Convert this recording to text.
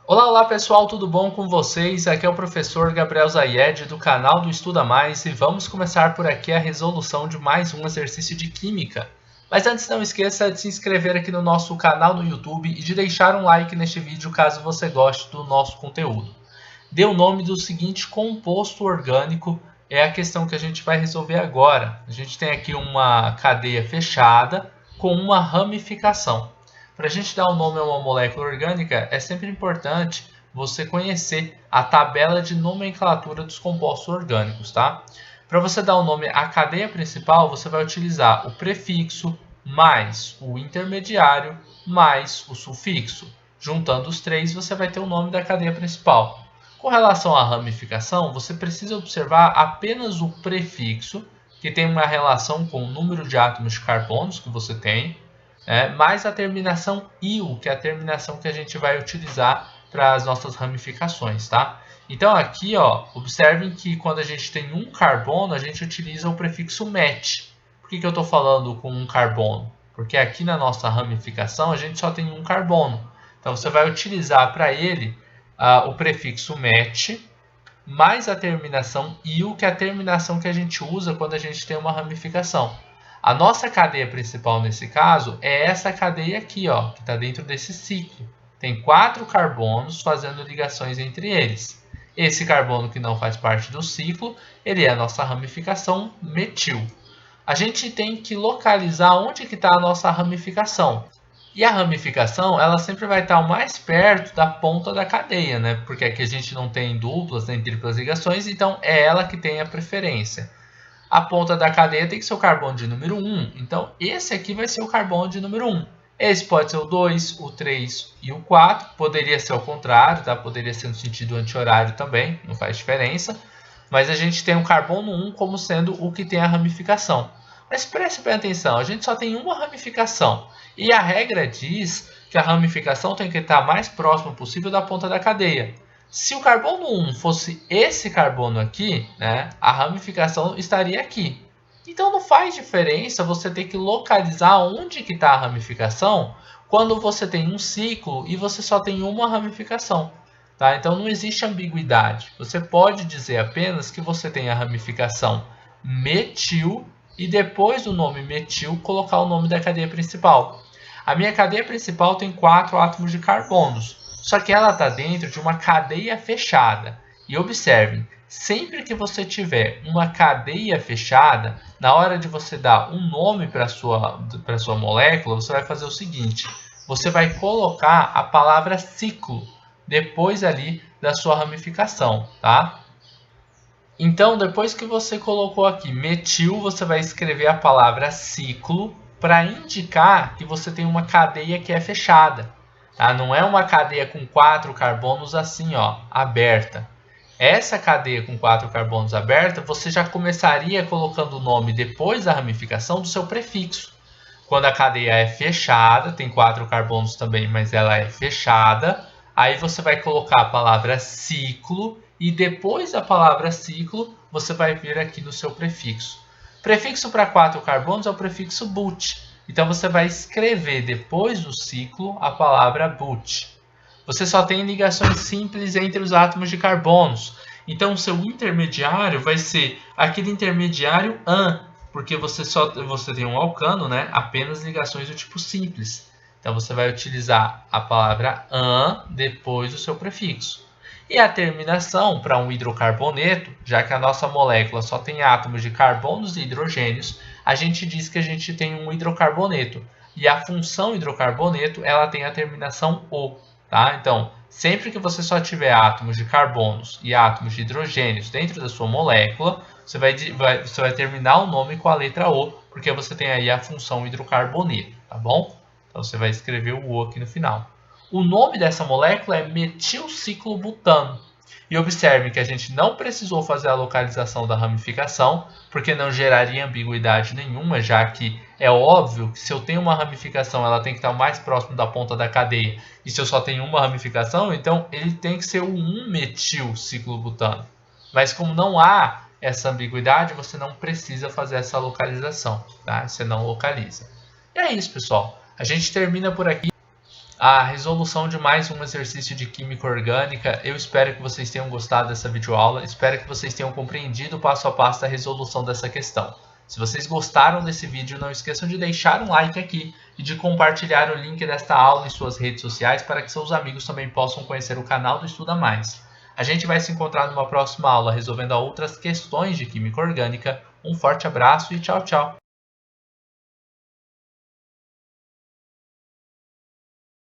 Olá, olá pessoal, tudo bom com vocês? Aqui é o professor Gabriel Zayed do canal do Estuda Mais e vamos começar por aqui a resolução de mais um exercício de Química. Mas antes não esqueça de se inscrever aqui no nosso canal no YouTube e de deixar um like neste vídeo caso você goste do nosso conteúdo. Dê o nome do seguinte composto orgânico, é a questão que a gente vai resolver agora. A gente tem aqui uma cadeia fechada com uma ramificação. Para a gente dar o nome a uma molécula orgânica, é sempre importante você conhecer a tabela de nomenclatura dos compostos orgânicos, tá? Para você dar o nome à cadeia principal, você vai utilizar o prefixo mais o intermediário mais o sufixo. Juntando os três, você vai ter o nome da cadeia principal. Com relação à ramificação, você precisa observar apenas o prefixo, que tem uma relação com o número de átomos de carbonos que você tem, mais a terminação "-il", que é a terminação que a gente vai utilizar para as nossas ramificações, tá? Então aqui, ó, observem que quando a gente tem um carbono, a gente utiliza o prefixo "-met". Por que eu estou falando com um carbono? Porque aqui na nossa ramificação a gente só tem um carbono. Então você vai utilizar para ele o prefixo "-met", mais a terminação "-il", que é a terminação que a gente usa quando a gente tem uma ramificação. A nossa cadeia principal nesse caso é essa cadeia aqui, ó, que está dentro desse ciclo. Tem 4 carbonos fazendo ligações entre eles. Esse carbono que não faz parte do ciclo, ele é a nossa ramificação metil. A gente tem que localizar onde que está a nossa ramificação. E a ramificação, ela sempre vai estar o mais perto da ponta da cadeia, né? Porque aqui a gente não tem duplas nem triplas ligações, então é ela que tem a preferência. A ponta da cadeia tem que ser o carbono de número 1. Então, esse aqui vai ser o carbono de número 1. Esse pode ser o 2, o 3 e o 4. Poderia ser o contrário, tá? Poderia ser no sentido anti-horário também, não faz diferença. Mas a gente tem o carbono 1 como sendo o que tem a ramificação. Mas preste bem atenção, a gente só tem uma ramificação. E a regra diz que a ramificação tem que estar mais próximo possível da ponta da cadeia. Se o carbono 1 fosse esse carbono aqui, né, a ramificação estaria aqui. Então não faz diferença você ter que localizar onde que está a ramificação quando você tem um ciclo e você só tem uma ramificação. Tá? Então não existe ambiguidade. Você pode dizer apenas que você tem a ramificação metil e depois do nome metil colocar o nome da cadeia principal. A minha cadeia principal tem 4 átomos de carbonos. Só que ela está dentro de uma cadeia fechada. E observem, sempre que você tiver uma cadeia fechada, na hora de você dar um nome para a sua molécula, você vai fazer o seguinte. Você vai colocar a palavra ciclo depois ali da sua ramificação, tá? Então, depois que você colocou aqui metil, você vai escrever a palavra ciclo para indicar que você tem uma cadeia que é fechada. Tá? Não é uma cadeia com 4 carbonos assim, ó, aberta. Essa cadeia com 4 carbonos aberta, você já começaria colocando o nome depois da ramificação do seu prefixo. Quando a cadeia é fechada, tem 4 carbonos também, mas ela é fechada, aí você vai colocar a palavra ciclo e depois da palavra ciclo, você vai vir aqui no seu prefixo. Prefixo para 4 carbonos é o prefixo but. Então, você vai escrever depois do ciclo a palavra but. Você só tem ligações simples entre os átomos de carbonos. Então, o seu intermediário vai ser aquele intermediário AN, porque você tem um alcano, né? Apenas ligações do tipo simples. Então, você vai utilizar a palavra AN depois do seu prefixo. E a terminação para um hidrocarboneto, já que a nossa molécula só tem átomos de carbonos e hidrogênios, a gente diz que a gente tem um hidrocarboneto. E a função hidrocarboneto, ela tem a terminação O. Tá? Então, sempre que você só tiver átomos de carbonos e átomos de hidrogênios dentro da sua molécula, você vai terminar o nome com a letra O, porque você tem aí a função hidrocarboneto, tá bom? Então, você vai escrever o O aqui no final. O nome dessa molécula é metilciclobutano. E observe que a gente não precisou fazer a localização da ramificação, porque não geraria ambiguidade nenhuma, já que é óbvio que se eu tenho uma ramificação, ela tem que estar mais próximo da ponta da cadeia. E se eu só tenho uma ramificação, então ele tem que ser o 1-metilciclobutano. Mas como não há essa ambiguidade, você não precisa fazer essa localização, tá? Você não localiza. E é isso, pessoal. A gente termina por aqui. a resolução de mais um exercício de química orgânica. Eu espero que vocês tenham gostado dessa videoaula, espero que vocês tenham compreendido passo a passo a resolução dessa questão. Se vocês gostaram desse vídeo, não esqueçam de deixar um like aqui e de compartilhar o link desta aula em suas redes sociais para que seus amigos também possam conhecer o canal do Estuda Mais. A gente vai se encontrar numa próxima aula resolvendo outras questões de química orgânica. Um forte abraço e tchau, tchau!